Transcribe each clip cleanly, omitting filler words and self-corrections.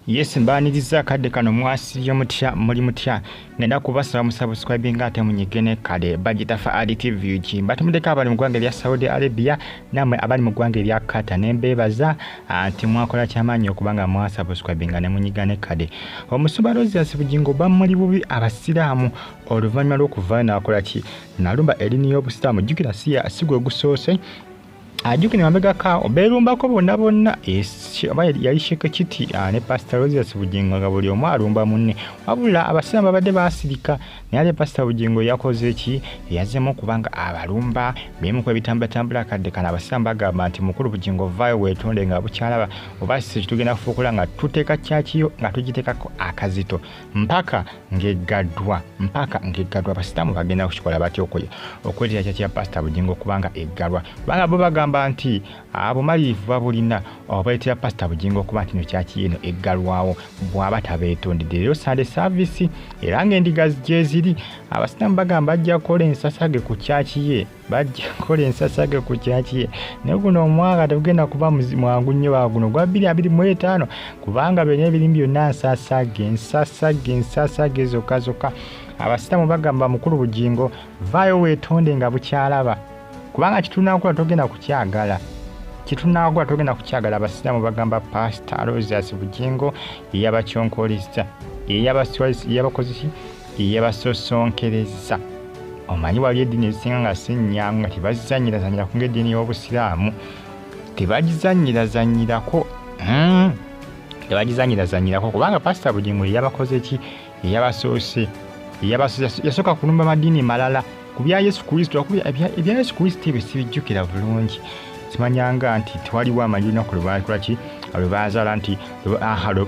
Yes mbaniriza kadde kano mwasi yomutya muli mutya ngenda kubasaba musubscribe ngate munyigene kale bagita fa ADTV batumudeka abali mu gwanga lya Saudi Arabia namwe abali mu gwanga lya Qatar nembebaza anti mwakola kyamanyi okubanga mwasubscribe ngane munyigane kale omusubalozi asibujingo bamuli bubi abasiramu oluvanyuma lw'okuvana akola ki nalumba elini y'obusilamu jukira siya asigwe gusose ajuki nimambega ka oberumba ko bonna yali sheke kiti ne Pastor Roses Bugingo nga buli omu alumba munne wabula abasamba badde basirika naye Pastor Bugingo yakoze ki yazemo kubanga abalumba bemu kwa bitambula kadde kana abasamba agamba nti mukulu Bugingo vayo wetonde nga bukyalaba obasi kitugenda kufukula nga tuteka kyakiyo nga tugitekako akazito mpaka ngegaddwa abasitamu bagenda kushikola batyo okwetya kya Pastor Bugingo kubanga eggalwa banga bo bagamba nti abo malifu babulina obaitira Pastor Bugingo kuba nti no kyaki eno eggalwawo bwaba tabetondedde lero Sunday service era ng'endiga ziri abasitamu bagamba ajja kola ensasage ku kyaki ye naye guno omwaka tugenda kuba mwangu nnyo baguno gwa 2025 kubanga benye ebirimu byonna ensasage zokka abasitamu bagamba mukulu Bugingo vayo wetonde nga bukyalaba kubanga kitunakula togenda kukyagala abasiramu bagamba Pastor Roses Bugingo yabakyonkolisa yabakozisi yabasosonkereza omanyi wali eddiini ezisinga nga sinyanga tebazanyira ku ng'eddiini y'obusiraamu tebagizanyirako kubanga Pastor Bugingo yabakoze ki yabasoose yasooka kulumba madiini malala kubya Yesu Kristo ebya Yesu Kristo ebisibijjukira bulungi simanyanga nti twaliwo amalina ku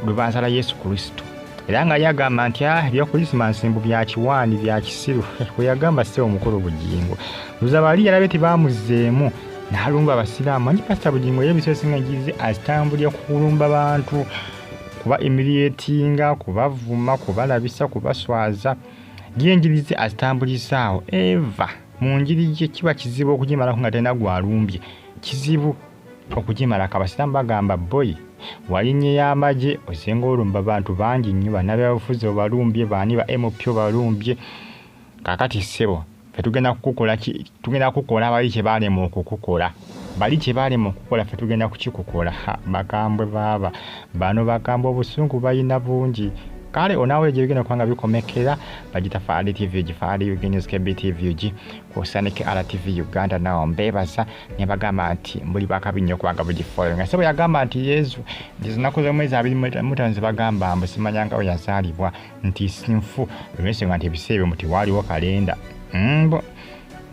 lubanzala Yesu Kristo era nga yagamba nti ebya Christmas mbu bya kiwani bya kisiru we yagamba se omukulu Bugingo luzabali yalabe tibamuzeemu n'alumba abasiraamu manyi Pastor Bugingo yebisosinga ngize azitambulira kulumba abantu kuba emilietinga kubavuma kubalabisa kubaswaza yenjirize azitambulizaawo eva mu njiri gye kiba kizibu okugimala nga tena gwalumbye kizibu okugimala kabasiramu bagamba boy walinye y'amagye osenga olumba abantu bangi nnyo bannabyabufuzi obalumbye baani ba MPO balumbye kakati ssebo fe tugenda kukola bali kye balema okukukola fe tugenda kukikukola bakambwe baba bano bakambwe obusungu balina bungi kale onawe jegena kwanga bikomekera bagita fa ADTV gifali News KBTV kusanike RTV Uganda nawo mbebaza nebagamba nti mbuli bakabinyo kwanga bugifollow ngasebo yagamba nti Yesu ndiznakoze mwezi 2 bagamba mbusimanyanga oyazalibwa nti sinfu bimese nti bisebe muti waliwo kalenda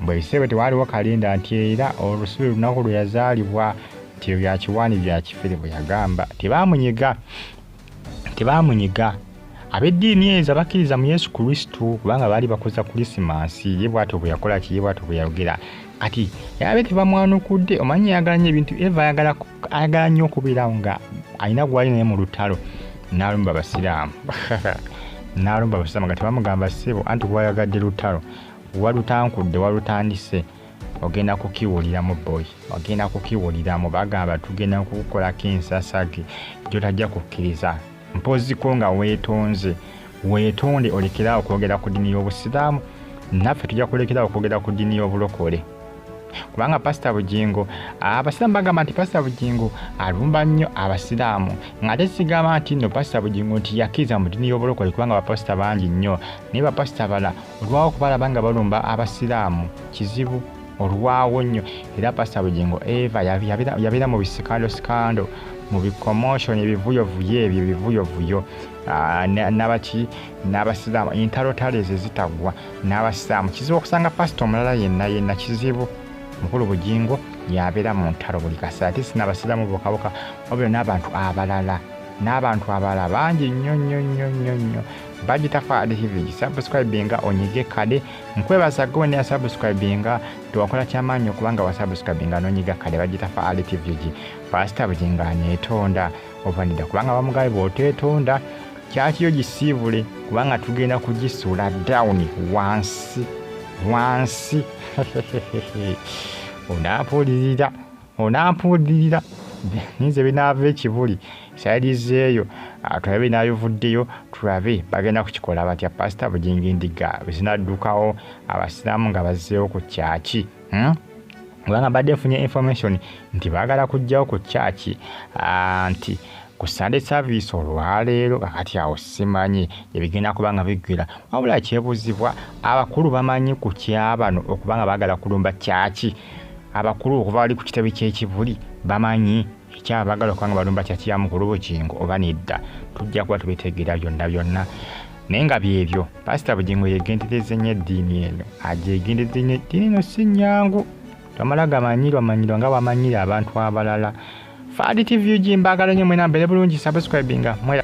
bisebe tiwaliwo kalenda nti era olusubi lunako yazalibwa ti bya kiwani bya kifere yagamba tibamunyiga abeddiini ezo bakkiriza mu Yesu Kristo kubanga baali bakoza Christmas ye bwato bwe yakola ki ye bwato bwe yayogera kati yabe tebamwanukudde omanyi yagalanye ebintu eva ayagala nnyo okubeerawo nga alina gwali naye mu lutalo n'alumba abasiraamu nga tebamugamba ssebo anti gwayagadde lutalo walutandise ogenda kukiwuliramu boy bagamba tugenda kukukolako ensasage gyotajja kukkiriza mpozi ko nga weetonde olekerawo okwogera ku ddiini y'obusiraamu naffe tujja kulekerawo okwogera ku ddiini y'obulokole kubanga Pastor Bugingo abasiraamu bagamba nti Pastor Bugingo alumba nnyo abasiraamu ng'ate sigamba nti nno Pastor Bugingo nti yakkiriza mu ddiini y'obulokole kubanga bapasita bangi nnyo naye bapasita bala olwawo kubalaba nga balumba abasiraamu kizibu olwawo nnyo era Pastor Bugingo eva yabeera mu bisikando mu bicommotion ebivuyovuyo n'abasiraamu entalotale zitagwa n'abasiraamu kizibu okusanga pastor omulala yenna kizibu mukulu Bugingo yabeera mu ntalo buli kasaati sinabasiraamu bokaboka wabula n'abantu abalala bangi nnyo bagita fa ADTV subscribinga onyige kale nkwebaza gwe ne subscribinga tuwakola kyamanyi okubanga wa subscribinga nonyiga kale bagita fa ADTV Pastor Bugingo aneetonda ovanida kubanga bamugabe booteetonda kyakiyo gisiibule kubanga tugenda kugisuula down wansi onampulirira ninze binaava ekibuli salizeeyo tulabe n'abivuddeyo tulabe bagenda kukikola batya. Pastor Bugingo Endiga bizinaddukawo abasiraamu nga bazzeewo ku kyaki kubanga badde efunye information nti baagala kujjawo ku kyaki nti ku Sunday service olwaleero kakati awo simanyi ebigenda kubanga biggwira wabula kyebuuzibwa abakulu bamanyi ku kyabano okubanga baagala kulumba kyaki. Abakulu okuva bali ku kitebe ky'ekibuli bamanyi ekyaba baagala okubanga balumba kyaki ya Mukulu Bugingo oba nedda. Tujja kuba tubitegeera byonna naye nga byebyo Pastor Bugingo yegendereze nnyo eddiini eno agyegendereze nnyo. Eddiini eno si nnyangu tamala gamanyirwa nga bamanyira abantu abalala. Fadi TV ugimbaagala nnyo mwena mbere bulungi subscribinga.